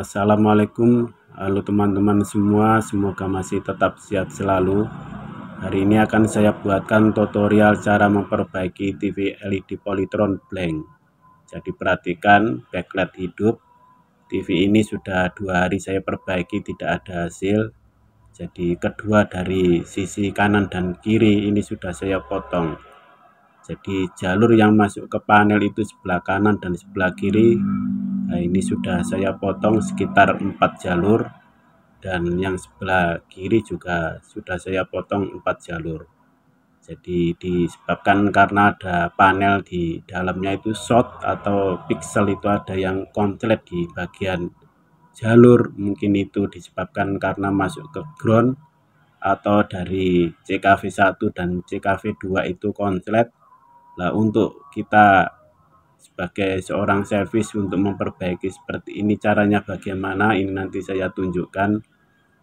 Assalamualaikum, halo teman-teman semua, semoga masih tetap sehat selalu. Hari ini akan saya buatkan tutorial cara memperbaiki TV LED Polytron blank. Jadi perhatikan backlight hidup. TV ini sudah 2 hari saya perbaiki, tidak ada hasil. Jadi kedua dari sisi kanan dan kiri ini sudah saya potong. Jadi jalur yang masuk ke panel itu sebelah kanan dan sebelah kiri. Nah, ini sudah saya potong sekitar 4 jalur, dan yang sebelah kiri juga sudah saya potong 4 jalur. Jadi disebabkan karena ada panel di dalamnya itu short atau pixel itu ada yang konslet di bagian jalur, mungkin itu disebabkan karena masuk ke ground atau dari CKV1 dan CKV2 itu konslet. Nah, untuk kita sebagai seorang servis untuk memperbaiki seperti ini, caranya bagaimana, ini nanti saya tunjukkan.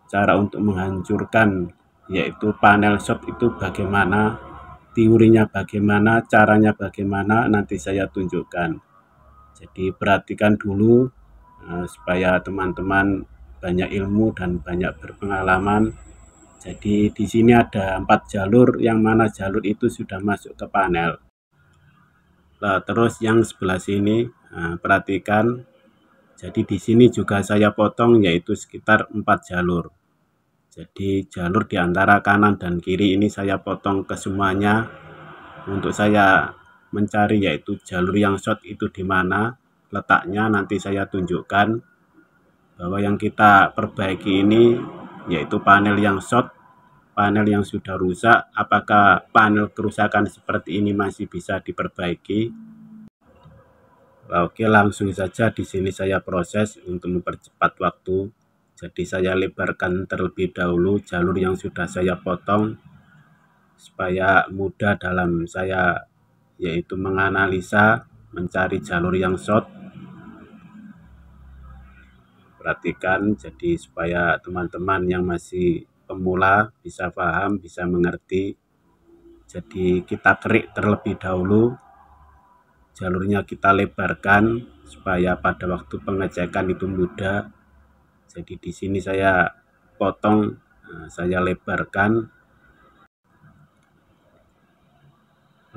Cara untuk menghancurkan yaitu panel short itu bagaimana, teorinya bagaimana, caranya bagaimana, nanti saya tunjukkan. Jadi perhatikan dulu supaya teman-teman banyak ilmu dan banyak berpengalaman. Jadi di sini ada 4 jalur, yang mana jalur itu sudah masuk ke panel. Nah, terus yang sebelah sini, perhatikan. Jadi di sini juga saya potong yaitu sekitar 4 jalur. Jadi jalur di antara kanan dan kiri ini saya potong ke semuanya. Untuk saya mencari yaitu jalur yang short itu di mana letaknya, nanti saya tunjukkan. Bahwa yang kita perbaiki ini yaitu panel yang short, panel yang sudah rusak. Apakah panel kerusakan seperti ini masih bisa diperbaiki? Oke, langsung saja di sini saya proses untuk mempercepat waktu. Jadi saya lebarkan terlebih dahulu jalur yang sudah saya potong supaya mudah dalam saya yaitu menganalisa, mencari jalur yang short. Perhatikan, jadi supaya teman-teman yang masih pemula bisa paham, bisa mengerti. Jadi kita kerik terlebih dahulu, jalurnya kita lebarkan supaya pada waktu pengecekan itu mudah. Jadi di sini saya potong, saya lebarkan.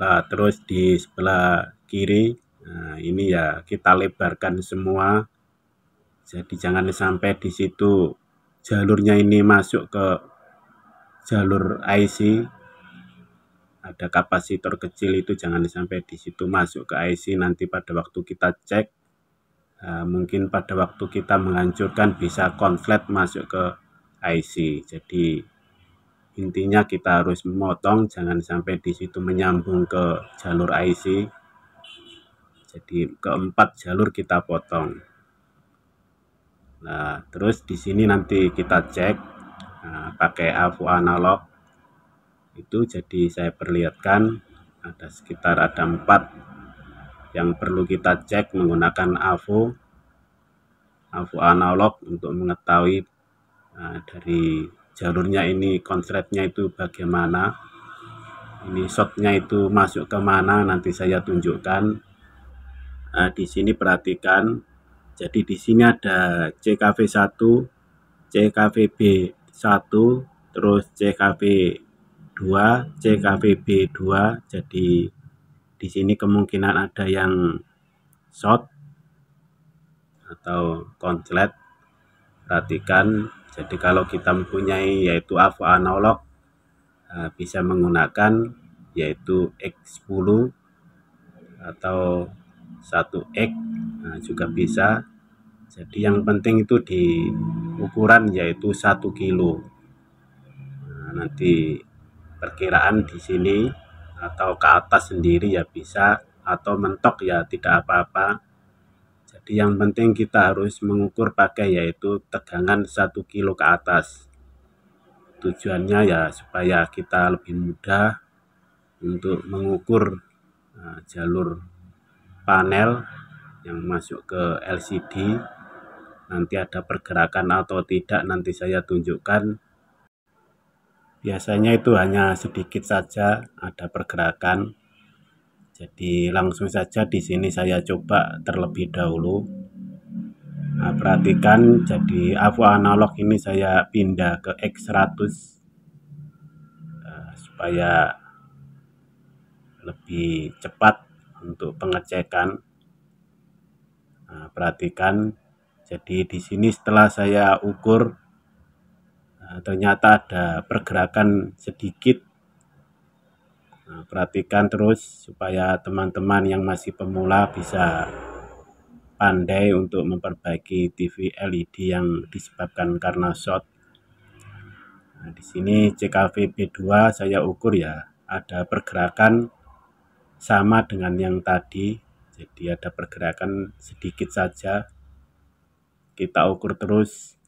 Nah, terus di sebelah kiri, nah ini ya kita lebarkan semua. Jadi jangan sampai di situ jalurnya ini masuk ke jalur IC. Ada kapasitor kecil itu jangan sampai di situ masuk ke IC. Nanti pada waktu kita cek, mungkin pada waktu kita menghancurkan bisa konslet masuk ke IC. Jadi intinya kita harus memotong, jangan sampai di situ menyambung ke jalur IC. Jadi keempat jalur kita potong. Nah, terus di sini nanti kita cek pakai AVO analog. Itu jadi saya perlihatkan ada sekitar 4 yang perlu kita cek menggunakan AVO analog untuk mengetahui dari jalurnya ini konsletnya itu bagaimana, ini shortnya itu masuk ke mana, nanti saya tunjukkan. Di sini perhatikan, jadi di sini ada CKV1, CKVB1, terus CKV2, CKVB2. Jadi di sini kemungkinan ada yang short atau konslet. Perhatikan, jadi kalau kita mempunyai yaitu AVO analog, bisa menggunakan yaitu X10 atau 1X juga bisa. Jadi yang penting itu di ukuran yaitu 1 kilo. Nanti perkiraan di sini atau ke atas sendiri ya bisa, atau mentok ya tidak apa-apa. Jadi yang penting kita harus mengukur pakai yaitu tegangan 1 kilo ke atas. Tujuannya ya supaya kita lebih mudah untuk mengukur jalur panel yang masuk ke LCD. Nanti ada pergerakan atau tidak, nanti saya tunjukkan. Biasanya itu hanya sedikit saja ada pergerakan. Jadi langsung saja di sini saya coba terlebih dahulu. Nah, perhatikan, jadi AVO analog ini saya pindah ke X100 supaya lebih cepat untuk pengecekan. Nah, perhatikan, jadi di sini setelah saya ukur, ternyata ada pergerakan sedikit. Nah, perhatikan terus supaya teman-teman yang masih pemula bisa pandai untuk memperbaiki TV LED yang disebabkan karena short. Nah, di sini CKV-B2 saya ukur ya, ada pergerakan sama dengan yang tadi. Jadi ada pergerakan sedikit saja. Kita ukur terus.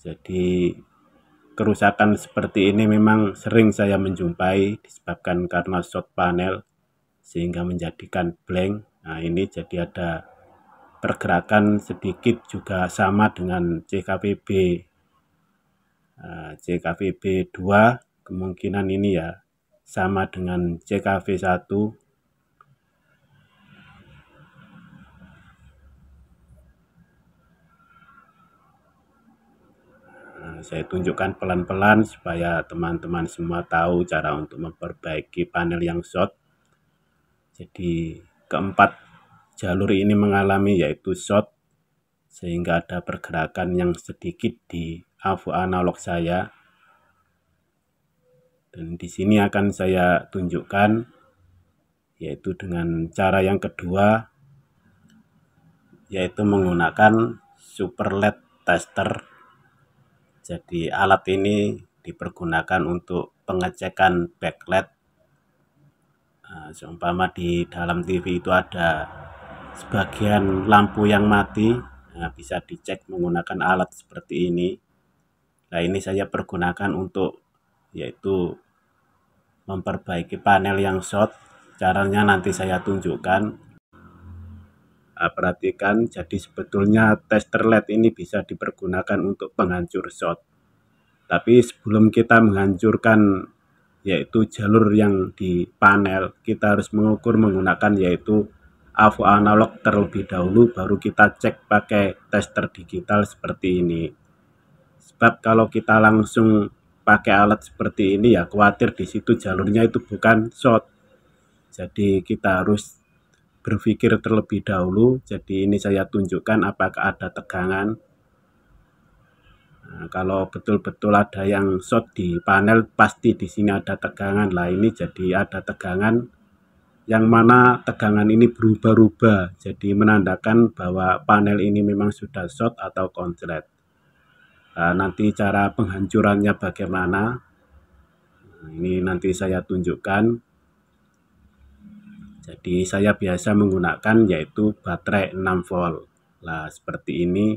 Jadi kerusakan seperti ini memang sering saya menjumpai disebabkan karena short panel sehingga menjadikan blank. Nah, ini jadi ada pergerakan sedikit juga sama dengan CKVB 2, kemungkinan ini ya sama dengan CKV 1. Nah, saya tunjukkan pelan-pelan supaya teman-teman semua tahu cara untuk memperbaiki panel yang short. Jadi keempat jalur ini mengalami yaitu short, sehingga ada pergerakan yang sedikit di AVO analog saya. Dan di sini akan saya tunjukkan yaitu dengan cara yang kedua, yaitu menggunakan super LED tester. Jadi alat ini dipergunakan untuk pengecekan backlight. Nah, seumpama di dalam TV itu ada sebagian lampu yang mati, nah, bisa dicek menggunakan alat seperti ini. Nah, ini saya pergunakan untuk yaitu memperbaiki panel yang short. Caranya nanti saya tunjukkan. Nah, perhatikan, jadi sebetulnya tester LED ini bisa dipergunakan untuk penghancur short. Tapi sebelum kita menghancurkan yaitu jalur yang di panel, kita harus mengukur menggunakan yaitu AVO analog terlebih dahulu, baru kita cek pakai tester digital seperti ini. Sebab kalau kita langsung pakai alat seperti ini ya khawatir di situ jalurnya itu bukan short. Jadi kita harus berpikir terlebih dahulu. Jadi ini saya tunjukkan apakah ada tegangan. Nah, kalau betul-betul ada yang short di panel, pasti di sini ada tegangan. Lah ini jadi ada tegangan yang mana tegangan ini berubah-ubah. Jadi menandakan bahwa panel ini memang sudah short atau konslet. Nah, nanti cara penghancurannya bagaimana? Nah, ini nanti saya tunjukkan. Jadi saya biasa menggunakan yaitu baterai 6 volt. Nah, seperti ini.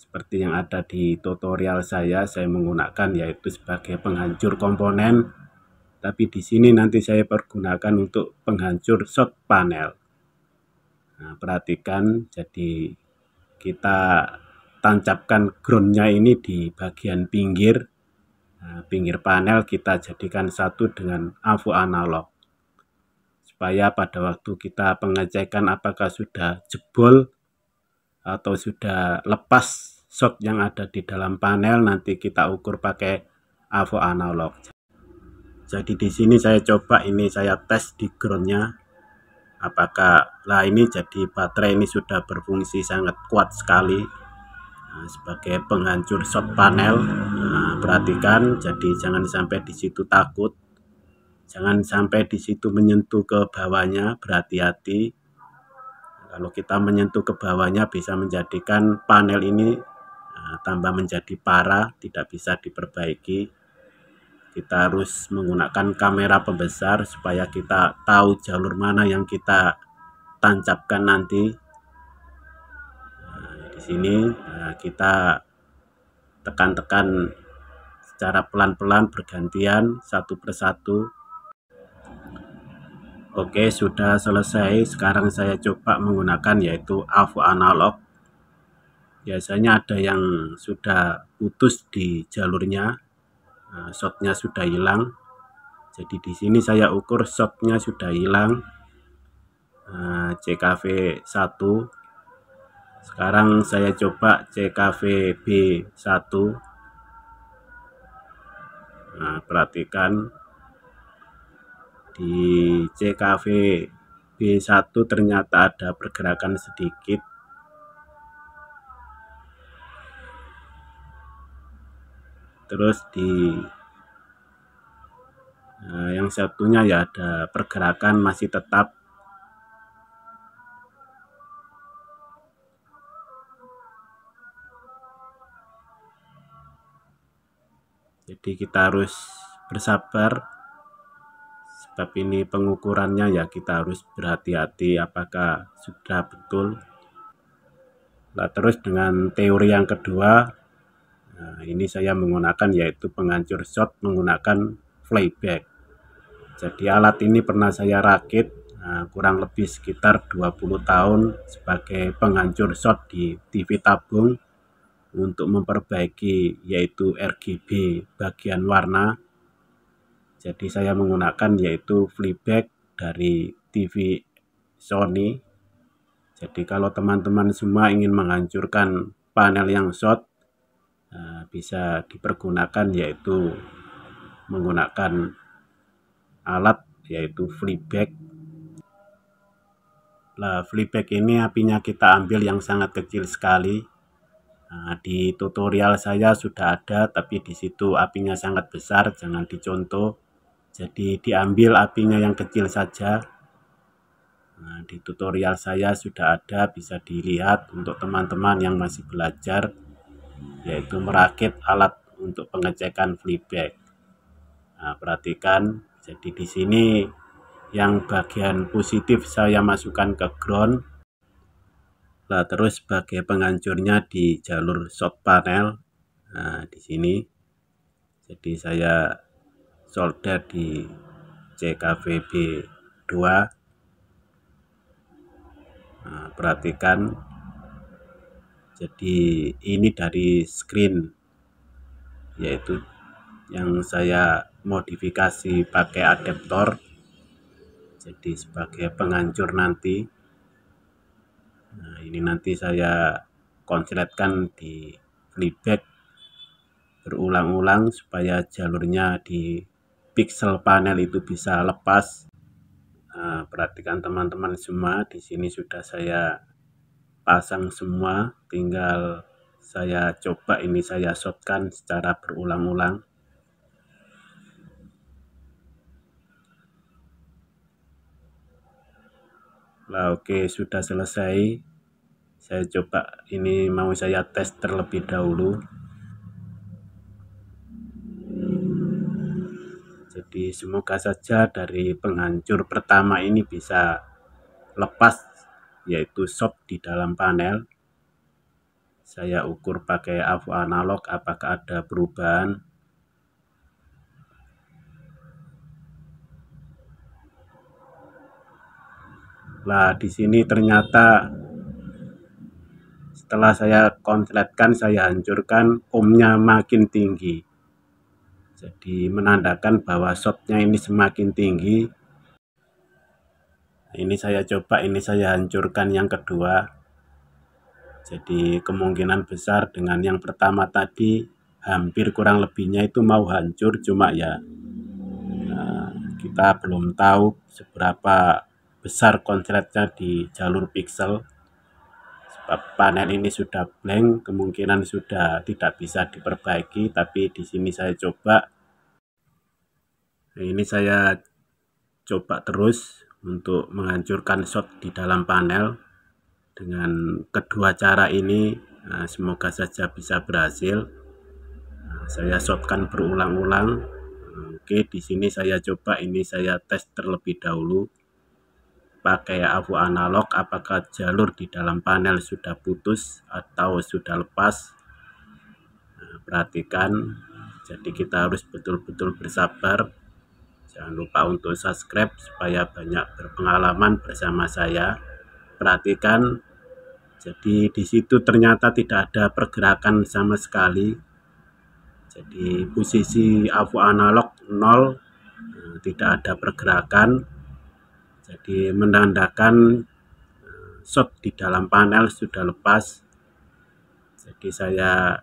Seperti yang ada di tutorial saya menggunakan yaitu sebagai penghancur komponen. Tapi di sini nanti saya pergunakan untuk penghancur short panel. Nah, perhatikan, jadi kita tancapkan groundnya ini di bagian pinggir. Nah, pinggir panel kita jadikan satu dengan AVO analog. Supaya pada waktu kita pengecekan apakah sudah jebol atau sudah lepas short yang ada di dalam panel, nanti kita ukur pakai AVO analog. Jadi di sini saya coba, ini saya tes di groundnya apakah, lah ini jadi baterai ini sudah berfungsi sangat kuat sekali. Nah, sebagai penghancur short panel. Nah, perhatikan, jadi jangan sampai di situ takut, jangan sampai di situ menyentuh ke bawahnya, berhati-hati. Kalau kita menyentuh ke bawahnya bisa menjadikan panel ini tambah menjadi parah, tidak bisa diperbaiki. Kita harus menggunakan kamera pembesar supaya kita tahu jalur mana yang kita tancapkan nanti. Nah, di sini kita tekan-tekan secara pelan-pelan bergantian satu persatu. Oke, sudah selesai. Sekarang saya coba menggunakan yaitu AVO analog. Biasanya ada yang sudah putus di jalurnya. Nah, shortnya sudah hilang. Jadi di sini saya ukur shortnya sudah hilang. CKV 1. Sekarang saya coba CKV B1. Nah, perhatikan di CKV B1 ternyata ada pergerakan sedikit. Terus di yang satunya ya ada pergerakan masih tetap. Jadi kita harus bersabar, sebab ini pengukurannya ya kita harus berhati-hati apakah sudah betul. Nah, terus dengan teori yang kedua, ini saya menggunakan yaitu penghancur shot menggunakan flyback. Jadi alat ini pernah saya rakit kurang lebih sekitar 20 tahun sebagai penghancur shot di TV tabung untuk memperbaiki yaitu RGB bagian warna. Jadi saya menggunakan yaitu flyback dari TV Sony. Jadi kalau teman-teman semua ingin menghancurkan panel yang short, bisa dipergunakan yaitu menggunakan alat yaitu flyback. Nah, flyback ini apinya kita ambil yang sangat kecil sekali. Nah, di tutorial saya sudah ada, tapi di situ apinya sangat besar, jangan dicontoh. Jadi diambil apinya yang kecil saja. Nah, di tutorial saya sudah ada, bisa dilihat untuk teman-teman yang masih belajar, yaitu merakit alat untuk pengecekan flyback. Nah, perhatikan, jadi di sini yang bagian positif saya masukkan ke ground. Nah, terus sebagai penghancurnya di jalur short panel. Nah, di sini. Jadi saya solder di CKVB 2. Nah, perhatikan, jadi ini dari screen yaitu yang saya modifikasi pakai adaptor, jadi sebagai penghancur nanti. Nah, ini nanti saya konsletkan di flyback berulang-ulang supaya jalurnya di pixel panel itu bisa lepas. Nah, perhatikan teman-teman semua, di sini sudah saya pasang semua, tinggal saya coba ini saya shotkan secara berulang-ulang. Nah, oke, sudah selesai. Saya coba ini mau saya tes terlebih dahulu. Jadi semoga saja dari penghancur pertama ini bisa lepas yaitu shot di dalam panel. Saya ukur pakai AVO analog apakah ada perubahan. Nah, di sini ternyata setelah saya konsletkan, saya hancurkan, ohmnya makin tinggi. Jadi menandakan bahwa shotnya ini semakin tinggi. Ini saya coba, ini saya hancurkan yang kedua. Jadi kemungkinan besar dengan yang pertama tadi hampir kurang lebihnya itu mau hancur, cuma ya kita belum tahu seberapa besar konsletnya di jalur pixel. Sebab panel ini sudah blank, kemungkinan sudah tidak bisa diperbaiki, tapi di sini saya coba. Nah, ini saya coba terus untuk menghancurkan shot di dalam panel dengan kedua cara ini. Nah, semoga saja bisa berhasil. Nah, saya shotkan berulang-ulang. Oke, di sini saya coba, ini saya tes terlebih dahulu pakai AVO analog apakah jalur di dalam panel sudah putus atau sudah lepas. Nah, perhatikan, jadi kita harus betul-betul bersabar. Jangan lupa untuk subscribe supaya banyak berpengalaman bersama saya. Perhatikan, jadi di situ ternyata tidak ada pergerakan sama sekali. Jadi posisi AVO analog 0, tidak ada pergerakan. Jadi menandakan short di dalam panel sudah lepas. Jadi saya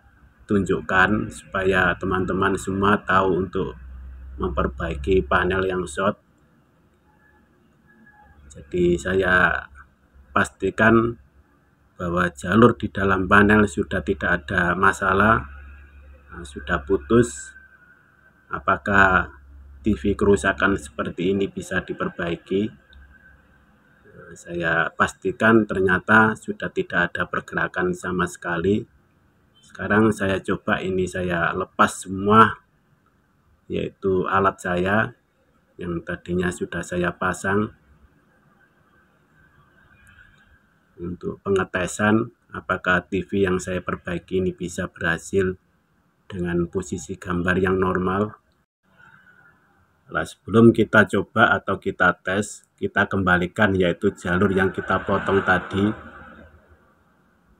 tunjukkan supaya teman-teman semua tahu untuk memperbaiki panel yang short. Jadi saya pastikan bahwa jalur di dalam panel sudah tidak ada masalah, sudah putus. Apakah TV kerusakan seperti ini bisa diperbaiki? Saya pastikan ternyata sudah tidak ada pergerakan sama sekali. Sekarang saya coba ini, saya lepas semua, yaitu alat saya yang tadinya sudah saya pasang untuk pengetesan apakah TV yang saya perbaiki ini bisa berhasil dengan posisi gambar yang normal. Nah, sebelum kita coba atau kita tes, kita kembalikan yaitu jalur yang kita potong tadi,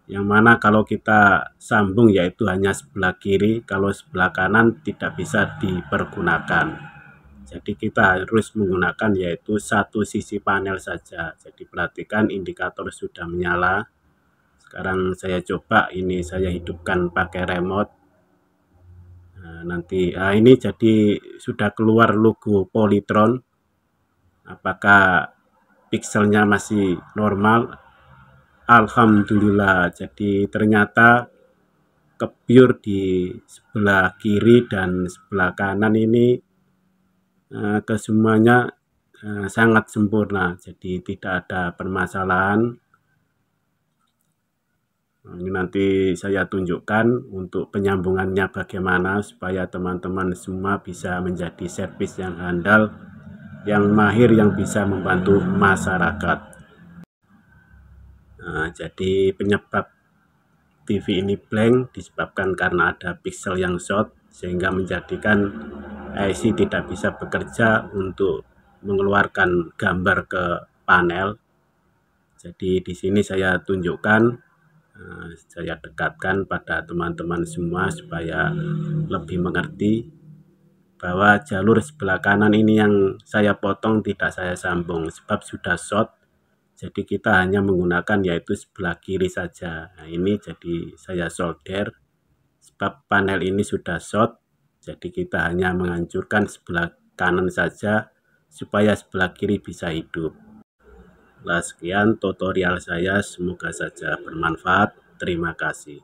yang mana kalau kita sambung yaitu hanya sebelah kiri, kalau sebelah kanan tidak bisa dipergunakan. Jadi kita harus menggunakan yaitu satu sisi panel saja. Jadi perhatikan indikator sudah menyala. Sekarang saya coba ini, saya hidupkan pakai remote. Ini jadi sudah keluar logo Polytron. Apakah pixelnya masih normal? Alhamdulillah. Jadi ternyata kepure di sebelah kiri dan sebelah kanan ini kesemuanya sangat sempurna. Jadi tidak ada permasalahan. Ini nanti saya tunjukkan untuk penyambungannya bagaimana supaya teman-teman semua bisa menjadi servis yang handal, yang mahir, yang bisa membantu masyarakat. Jadi penyebab TV ini blank disebabkan karena ada pixel yang short, sehingga menjadikan IC tidak bisa bekerja untuk mengeluarkan gambar ke panel. Jadi di sini saya tunjukkan, saya dekatkan pada teman-teman semua supaya lebih mengerti bahwa jalur sebelah kanan ini yang saya potong tidak saya sambung sebab sudah short. Jadi kita hanya menggunakan yaitu sebelah kiri saja. Nah, ini jadi saya solder sebab panel ini sudah short. Jadi kita hanya menghancurkan sebelah kanan saja supaya sebelah kiri bisa hidup. Nah, sekian tutorial saya, semoga saja bermanfaat. Terima kasih.